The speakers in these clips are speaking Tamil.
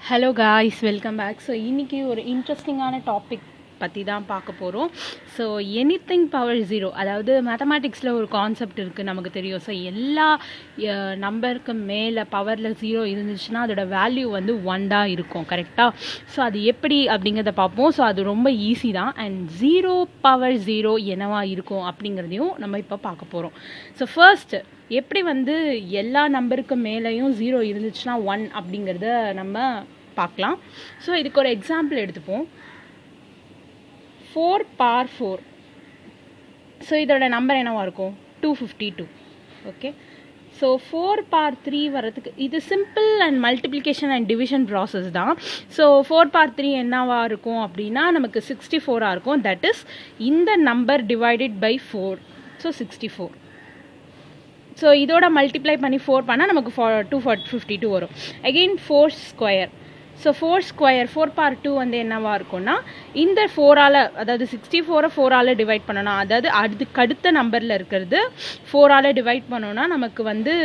Hello guys, welcome back. So இன்றைக்கி ஒரு இன்ட்ரெஸ்டிங்கான டாபிக் பற்றி தான் பார்க்க போகிறோம். ஸோ எனிதிங் பவர் ஜீரோ, அதாவது மேத்தமேட்டிக்ஸில் ஒரு கான்செப்ட் இருக்குது, நமக்கு தெரியும். ஸோ எல்லா நம்பருக்கு மேலே பவரில் ஜீரோ இருந்துச்சுன்னா அதோட வேல்யூ வந்து 1 தான் இருக்கும், கரெக்டாக? ஸோ அது எப்படி அப்படிங்கிறத பார்ப்போம். ஸோ அது ரொம்ப ஈஸி தான். அண்ட் 0 பவர் 0 என்னவா இருக்கும் அப்படிங்கிறதையும் நம்ம இப்போ பார்க்க போகிறோம். ஸோ ஃபர்ஸ்ட் எப்படி வந்து எல்லா நம்பருக்கு மேலேயும் 0 இருந்துச்சுன்னா 1 அப்படிங்கிறத நம்ம பார்க்கலாம். ஸோ இதுக்கு ஒரு எக்ஸாம்பிள் எடுத்துப்போம். 4 power 4. ஸோ இதோட நம்பர் என்னவா இருக்கும்? 252. ஓகே. ஸோ 4 power 3 வரதுக்கு இது simple and multiplication and division process தான். ஸோ 4 power 3 என்னவா இருக்கும் அப்படின்னா நமக்கு 64 இருக்கும். தட் இஸ் இந்த number divided by 4. So 64. So இதோட மல்டிப்ளை பண்ணி 4 பண்ணால் நமக்கு 252 வரும். Again 4 square. So 4 square 4 power 2 வந்து என்னவா இருக்கும்னா இந்த 4ஆல், அதாவது 64 4ஆல் டிவைட் பண்ணணும். அதாவது அடுத்த நம்பரில் இருக்கிறது 4ஆல் டிவைட் பண்ணோன்னா நமக்கு வந்து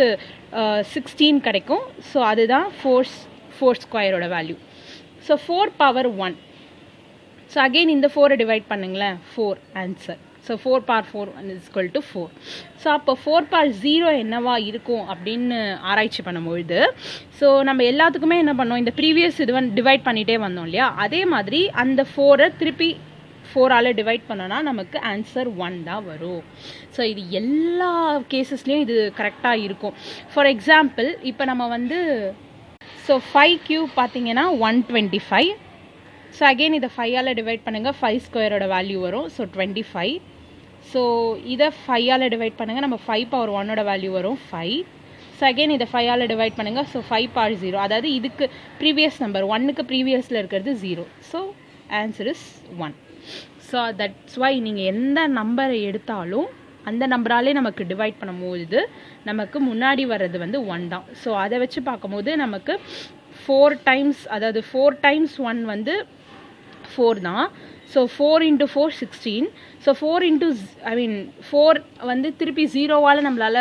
16 கிடைக்கும். ஸோ அதுதான் 4 ஸ்கொயரோட value. So 4 power 1. So again இந்த 4 டிவைட் பண்ணுங்களேன், 4 answer. So 4 power 4 is equal to 4. So அப்போ 4 power 0 என்னவா இருக்கும் அப்படின்னு ஆராய்ச்சி பண்ணும்பொழுது, ஸோ நம்ம எல்லாத்துக்குமே என்ன பண்ணோம், இந்த ப்ரீவியஸ் இது டிவைட் பண்ணிகிட்டே வந்தோம் இல்லையா? அதே மாதிரி அந்த 4 திருப்பி 4ஆல் டிவைட் பண்ணோன்னா நமக்கு ஆன்சர் 1 தான் வரும். ஸோ இது எல்லா கேசஸ்லேயும் இது கரெக்டாக இருக்கும். ஃபார் எக்ஸாம்பிள் இப்போ நம்ம வந்து ஸோ 5 கியூப் பார்த்தீங்கன்னா 125. ஸோ அகெயின் இதை 5ஆல் டிவைட் பண்ணுங்கள், 5 ஸ்கொயரோட வேல்யூ வரும். ஸோ 25. ஸோ இதை 5ஆல் டிவைட் பண்ணுங்கள், நம்ம 5 power 1ஓட வேல்யூ வரும் 5. ஸோ அகெயின் இதை 5ஆல் டிவைட் பண்ணுங்கள். ஸோ 5 power 0, அதாவது இதுக்கு ப்ரீவியஸ் நம்பர் 1க்கு ப்ரீவியஸில் இருக்கிறது 0. So answer is 1. So that's why நீங்கள் எந்த நம்பரை எடுத்தாலும் அந்த நம்பராலே நமக்கு டிவைட் பண்ணும்போது நமக்கு முன்னாடி வர்றது வந்து 1 தான். ஸோ அதை வச்சு பார்க்கும்போது நமக்கு 4 டைம்ஸ், அதாவது 4 times 1 வந்து 4 தான். So 4 into 4 16. ஸோ 4 வந்து திருப்பி 0வால் நம்மளால்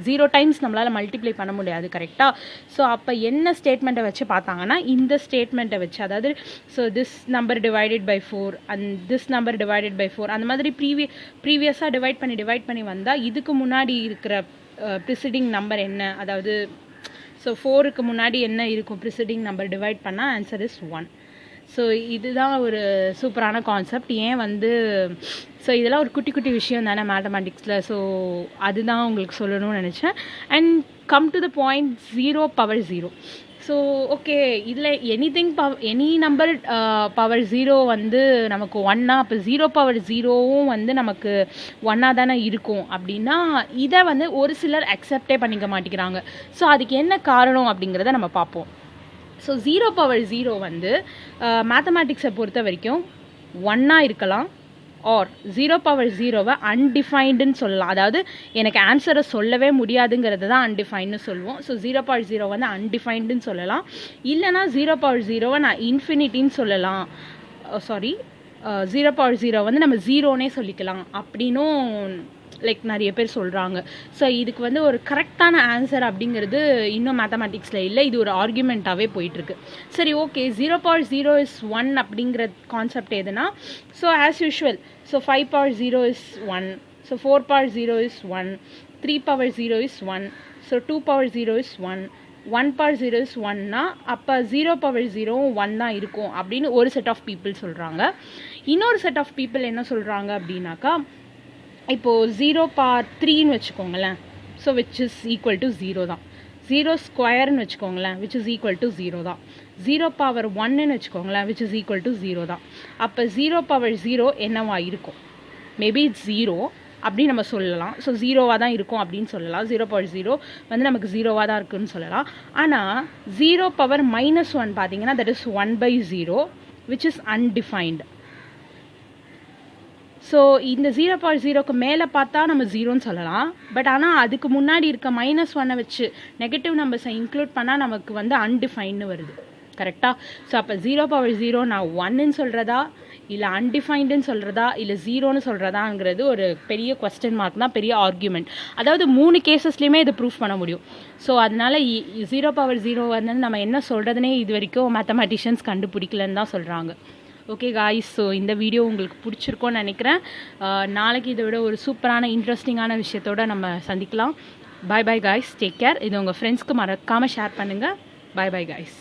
0 டைம்ஸ் நம்மளால் மல்டிப்ளை பண்ண முடியாது, கரெக்டாக? ஸோ அப்போ என்ன ஸ்டேட்மெண்ட்டை வச்சு பார்த்தாங்கன்னா இந்த ஸ்டேட்மெண்ட்டை வச்சு, அதாவது so this number divided by 4 and this number divided by 4 அந்த மாதிரி ப்ரீவியஸாக டிவைட் பண்ணி வந்தால் இதுக்கு முன்னாடி இருக்கிற ப்ரிசிடிங் நம்பர் என்ன, அதாவது ஸோ 4க்கு முன்னாடி என்ன இருக்கும் ப்ரிசிடிங் நம்பர் டிவைட் பண்ணால் ஆன்சர் இஸ் 1. ஸோ இதுதான் ஒரு சூப்பரான கான்செப்ட். ஏன் வந்து ஸோ இதெல்லாம் ஒரு குட்டி குட்டி விஷயம் தானே மேத்தமேட்டிக்ஸில். ஸோ அதுதான் உங்களுக்கு சொல்லணும்னு நினச்சேன். And come to the point, 0 power 0. So okay, இதில் எனி நம்பர் பவர் 0 வந்து நமக்கு 1 அப்போ 0 power 0வும் வந்து நமக்கு 1 தானே இருக்கும் அப்படின்னா இதை வந்து ஒரு சிலர் அக்செப்டே பண்ணிக்க மாட்டேங்கிறாங்க. ஸோ அதுக்கு என்ன காரணம் அப்படிங்கிறத நம்ம பார்ப்போம். ஸோ 0 power 0 வந்து மேத்தமேட்டிக்ஸை பொறுத்த வரைக்கும் 1 இருக்கலாம், ஆர் 0 power 0வை அன்டிஃபைன்டுன்னு சொல்லலாம். அதாவது எனக்கு ஆன்சரை சொல்லவே முடியாதுங்கிறது தான் அன்டிஃபைன்னு சொல்லுவோம். ஸோ 0 power 0 வந்து அன்டிஃபைன்டுன்னு சொல்லலாம். இல்லைனா 0 power 0வை நான் இன்ஃபினிட்டின்னு சொல்லலாம். 0 power 0 வந்து நம்ம 0னே சொல்லிக்கலாம் அப்படின்னும் லைக் நிறைய பேர் சொல்கிறாங்க. ஸோ இதுக்கு வந்து ஒரு கரெக்டான ஆன்சர் அப்படிங்கிறது இன்னும் மேத்தமேட்டிக்ஸில் இல்லை. இது ஒரு ஆர்குமெண்ட்டாகவே போயிட்டுருக்கு. சரி, ஓகே, 0 power 0 is 1 அப்படிங்கிற கான்செப்ட் எதுனா, so as usual, so 5 power 0 is 1. So 4 power 0 is 1. 3 power 0 is 1. So 2 power 0 is 1. 1 power 0 is 1னா அப்போ 0 power 0வும் 1 தான் இருக்கும் அப்படின்னு ஒரு செட் ஆஃப் பீப்புள் சொல்கிறாங்க. இன்னொரு செட் ஆஃப் பீப்புள் என்ன சொல்கிறாங்க அப்படின்னாக்கா, இப்போது 0 power 3ன்னு வச்சுக்கோங்களேன். So which is equal to 0 தான். 0 ஸ்கொயர்னு வச்சுக்கோங்களேன், விச் இஸ் ஈக்குவல் டு 0 தான். 0 power 1ன்னு வச்சுக்கோங்களேன், விச் இஸ் ஈக்குவல் டு 0 தான். அப்போ 0 power 0 என்னவா இருக்கும்? மேபி இட்ஸ் 0 அப்படின்னு நம்ம சொல்லலாம். ஸோ 0வாக தான் இருக்கும் அப்படின்னு சொல்லலாம். 0 power 0 வந்து நமக்கு 0வாக தான் இருக்குன்னு சொல்லலாம். ஆனால் 0 power -1 பார்த்தீங்கன்னா that is 1/0 which is undefined. So இந்த 0 power 0க்கு மேலே பார்த்தா நம்ம 0ன்னு சொல்லலாம். பட் ஆனால் அதுக்கு முன்னாடி இருக்க -1 வச்சு நெகட்டிவ் நம்பர்ஸை இன்க்ளூட் பண்ணால் நமக்கு வந்து அன்டிஃபைன்னு வருது, கரெக்டாக? ஸோ அப்போ 0 power 0 நான் 1ன்னு சொல்கிறதா இல்லை அன்டிஃபைன்டுன்னு சொல்கிறதா இல்லை ஜீரோன்னு சொல்கிறதாங்கிறது ஒரு பெரிய கொஸ்டின் மார்க் தான், பெரிய ஆர்கியூமெண்ட். அதாவது 3 கேசஸ்லேயுமே இதை ப்ரூஃப் பண்ண முடியும். ஸோ அதனால் 0/0 வந்து நம்ம என்ன சொல்கிறதுனே இது வரைக்கும் மேத்தமெட்டிஷியன்ஸ் கண்டுபிடிக்கலன்னு தான் சொல்கிறாங்க. ஓகே காய்ஸ், ஸோ இந்த வீடியோ உங்களுக்கு பிடிச்சிருக்கோன்னு நினைக்கிறேன். நாளைக்கு இதை விட ஒரு சூப்பரான இன்ட்ரெஸ்டிங்கான விஷயத்தோடு நம்ம சந்திக்கலாம். பாய் பாய் காய்ஸ், டேக் கேர். இது உங்கள் ஃப்ரெண்ட்ஸ்க்கு மறக்காமல் ஷேர் பண்ணுங்கள். பாய் பாய் காய்ஸ்.